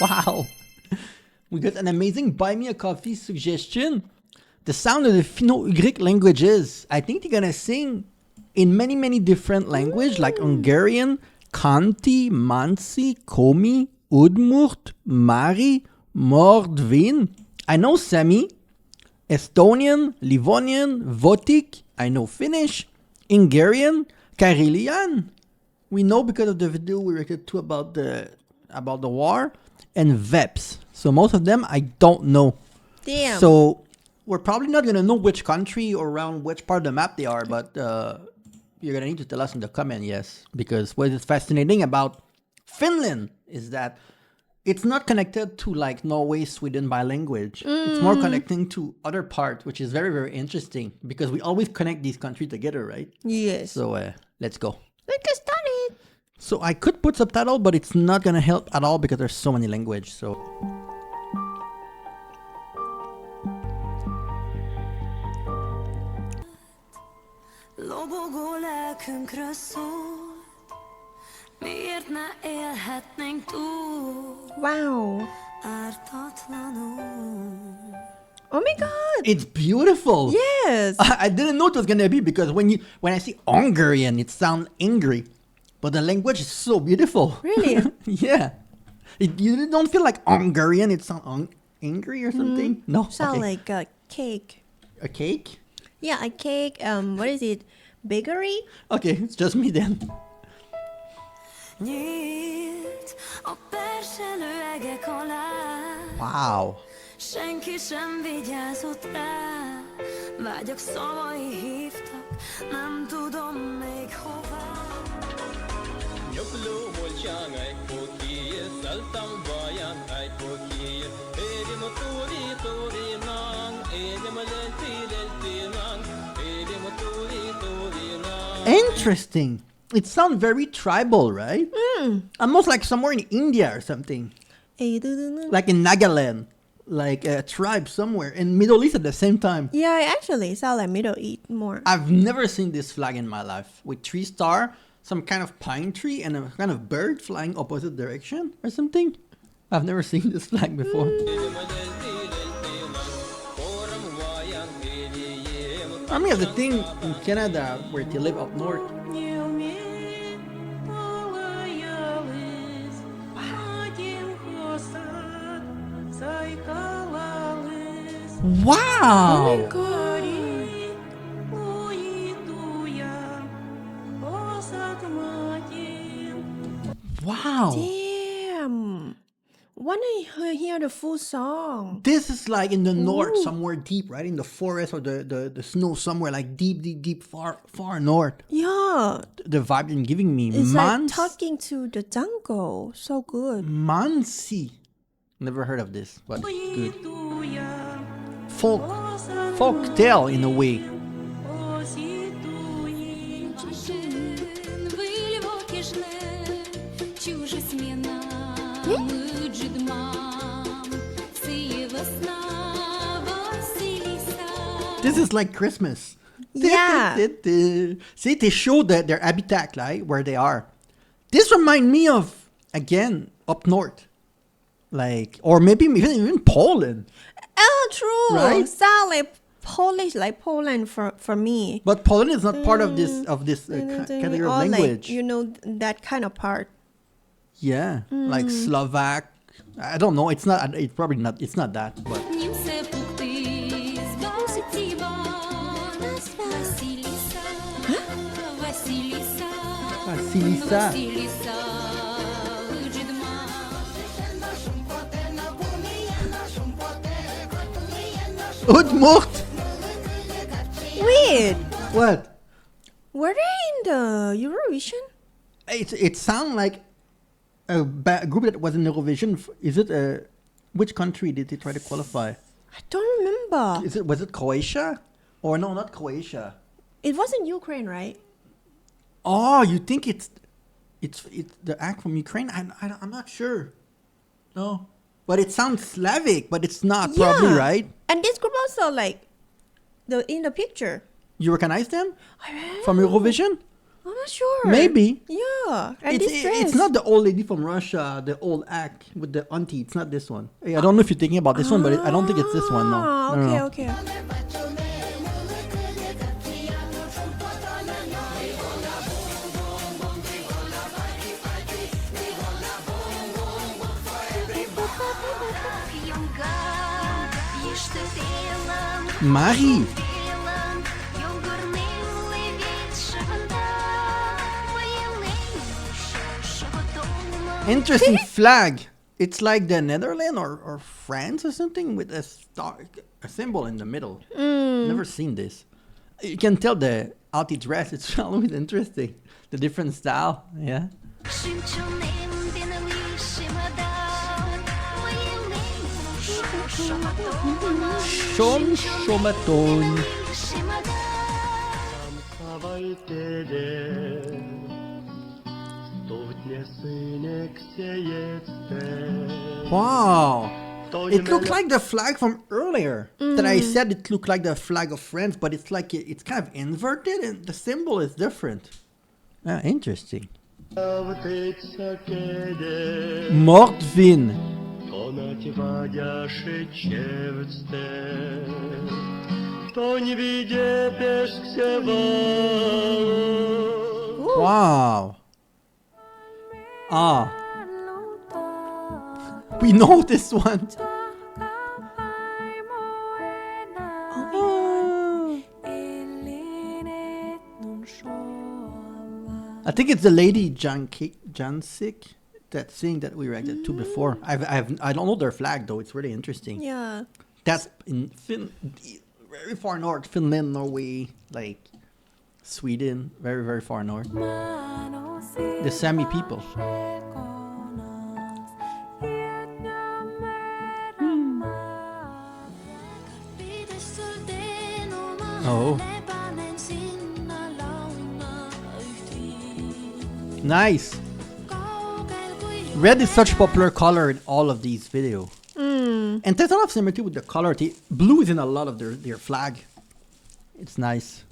Wow. We got an amazing buy me a coffee suggestion. The sound of the Finno-Ugric languages. I think they're gonna sing in many, many different languages like Hungarian, Khanty, Mansi, Komi, Udmurt, Mari, Mordvin. I know Sami, Estonian, Livonian, Votic. I know Finnish, Ingerian, Karelian. We know because of the video we reacted to about the war, and Veps. So most of them I don't know. Damn. So we're probably not gonna know which country or around which part of the map they are, but you're gonna need to tell us in the comment, yes. Because what is fascinating about Finland is that it's not connected to like Norway, Sweden by language. It's more connecting to other parts, which is very, very interesting because we always connect these countries together, right? Yes. So let's go. Let's get started. So I could put subtitle, but it's not gonna help at all because there's so many languages. So Lobogó lelkünkről szólt, miért ne élhetnénk túl Wow. ártatlanul. Oh my god. it's beautiful. Yes. I didn't know it was gonna be because when I see Hungarian, it sounds angry, but the language is so beautiful. Really? Yeah. You don't feel like Hungarian. It sounds angry or something. No. Sound Okay. like a cake. A cake. Yeah, a cake. What is it? Bakery? Okay, it's just me then. Nyílt a perselő egek alá, Wow. senki sem vigyázott rá. Vágyak szavai hívtak, nem tudom még hová. Interesting. It sounds very tribal, right? Almost like somewhere in India or something. Like in Nagaland. Like a tribe somewhere. In Middle East at the same time. Yeah, it actually sound like Middle East more. I've never seen this flag in my life. With 3-star, some kind of pine tree, and a kind of bird flying opposite direction or something. I've never seen this flag before. I mean, the thing in Canada where they live up north. Wow! Oh my god. Wow! Damn. When I hear the full song. This is like in the north, somewhere deep, right? In the forest or the snow, somewhere like deep, far north. Yeah. The vibe they're giving me. It's like talking to the jungle. So good. Mansi. Never heard of this, but good. Folk tale in a way. This is like Christmas. Yeah. See, they show their habitat, like where they are. This reminds me of, again, up north. Like, or maybe even Poland. Oh, true. Right? Sound like Polish, like Poland for me. But Poland is not part of this category of Or language. like, that kind of part. Yeah, like Slovak. I don't know. It's not. It's probably not. It's not that. But Vasilisa. Udmurt. Wait, What? were they in the Eurovision? It sounds like a group that was in Eurovision. Is it which country did they try to qualify? I don't remember. Was it Croatia? Or no, not Croatia. It wasn't Ukraine, right? Oh, you think it's the act from Ukraine? I'm not sure. No, but it sounds Slavic, but it's not probably, right? And this group also like in the picture. You recognize them from Eurovision? I'm not sure. Maybe. Yeah. And this dress. It's not the old lady from Russia, the old act with the auntie. It's not this one. I don't know if you're thinking about this one, but I don't think it's this one. No. Okay. Marie. Interesting flag. It's like the Netherlands or France or something with a star, a symbol in the middle. Never seen this. You can tell the auntie dress. It's always interesting. The different style. Yeah. Shomaton. Wow. It looked like the flag from earlier. That I said it looked like the flag of France, but it's like it's kind of inverted and the symbol is different. Interesting. Mordvin. Wow. We know this one. I think it's the lady Janicsák that sing that we reacted to before. I don't know their flag though. It's really interesting. Yeah. That's in very far north, Finland, Norway, like Sweden, very very far north. The Sami people. Oh. Nice. Red is such a popular color in all of these videos. And there's a lot of similarity with the color. Blue is in a lot of their flag. It's nice.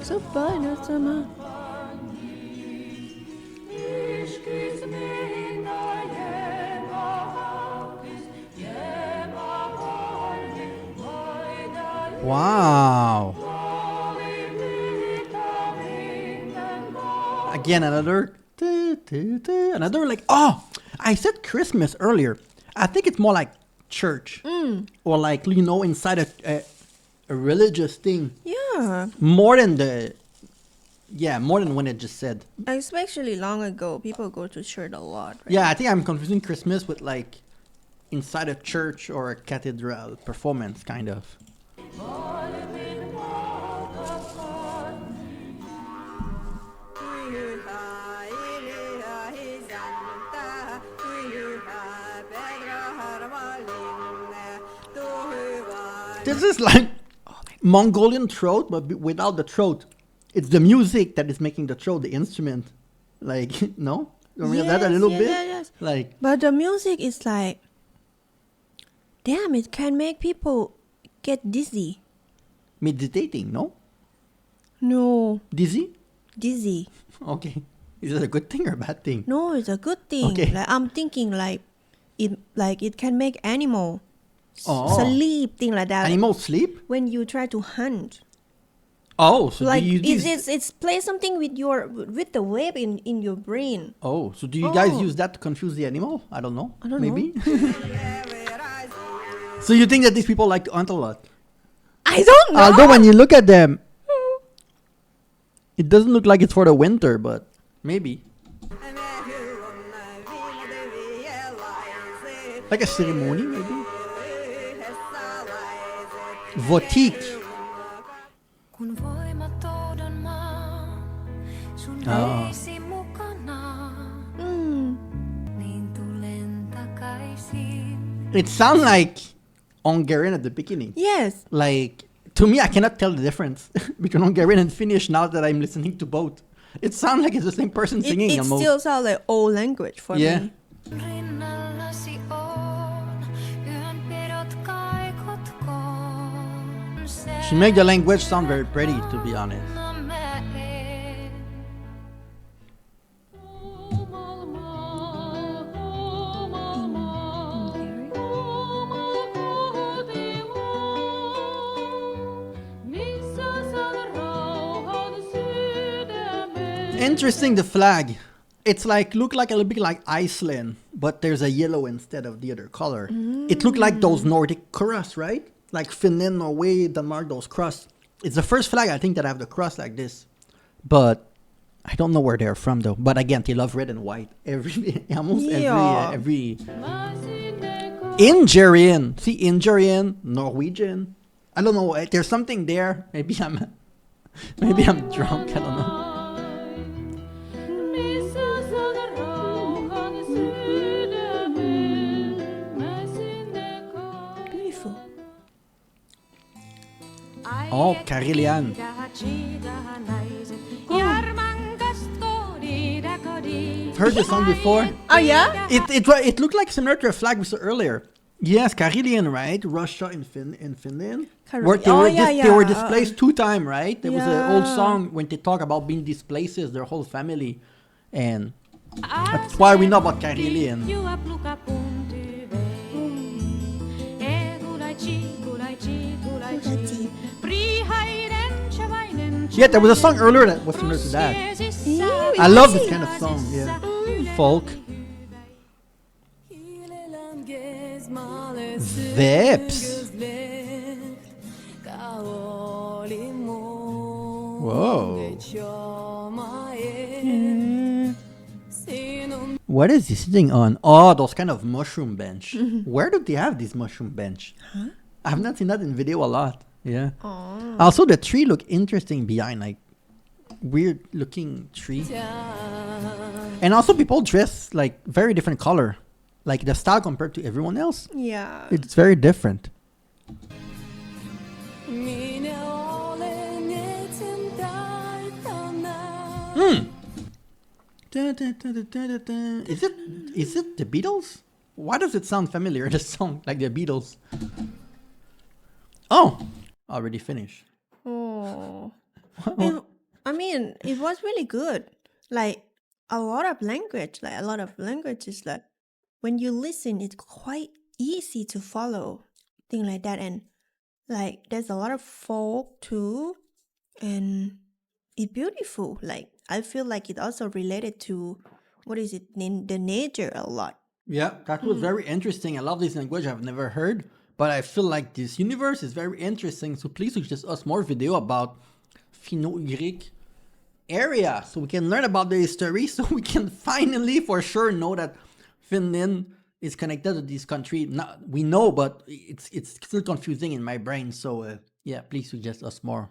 So fun, summer. Wow. Again, another like, I said Christmas earlier. I think it's more like church or like, inside a religious thing. Yeah. More than when it just said. Especially long ago, people go to church a lot. Right? Yeah, I think I'm confusing Christmas with like inside a church or a cathedral performance, kind of. This is like Mongolian throat, but without the throat. It's the music that is making the throat, the instrument. Like, no? You remember that a little bit? Yes. Like, but the music is like, damn, it can make people get dizzy. Meditating, no? No. Dizzy? Dizzy. Okay. Is it a good thing or a bad thing? No, it's a good thing. Okay. Like, I'm thinking it can make animal sleep, thing like that. Animals sleep? When you try to hunt. Oh, so like do you use... it's play something with the wave in your brain. Oh, so do you guys use that to confuse the animal? I don't know. Maybe. So you think that these people like to hunt a lot? I don't know. Although when you look at them, it doesn't look like it's for the winter, but maybe. Like a ceremony, maybe. Votic. Oh. It sounds like Hungarian at the beginning. Yes. Like, to me, I cannot tell the difference between Hungarian and Finnish now that I'm listening to both. It sounds like it's the same person singing. It almost. still sounds like old language for Yeah. me. Rinnallasi on, yönpidot kaikutkoon. She make the language sound very pretty, to be honest. Interesting, the flag. It's like look like a little bit like Iceland, but there's a yellow instead of the other color. It looked like those Nordic cross, right? Like Finland, Norway, Denmark, those cross. It's the first flag I think that have the cross like this, but I don't know where they're from though. But again, they love red and white. Almost Yeah. every Ingerian. See, Ingerian, Norwegian. I don't know. There's something there. Maybe I'm drunk. I don't know. Beautiful. Oh, Karelian. Heard this song before? Oh yeah? It looked like similar to a flag we saw earlier. Yes, Karelian, right? Russia in Finland. Where they were displaced 2 times, right? There was an old song when they talk about being displaced, their whole family, and that's why we know about Karelian. Yeah, there was a song earlier that was similar to that. I love this kind of song. Yeah, folk. Vips. Whoa. What is he sitting on? Oh, those kind of mushroom bench. Where do they have this mushroom bench? I have not seen that in video a lot. Yeah. Also, the tree look interesting behind, like weird looking tree. And also, people dress like very different color, like the style compared to everyone else. Yeah. It's very different. Is it the Beatles? Why does it sound familiar? This song like the Beatles. Oh, already finished. Oh. It was really good. Like a lot of languages, like when you listen, it's quite easy to follow, thing like that. And like there's a lot of folk too, and it's beautiful. Like I feel like it also related to the nature a lot. Yeah, that was very interesting. I love this language I've never heard, but I feel like this universe is very interesting. So please suggest us more video about Finno-Ugric area so we can learn about the history, so we can finally for sure know that Finland is connected to this country. We know, but it's still confusing in my brain. So yeah, please suggest us more.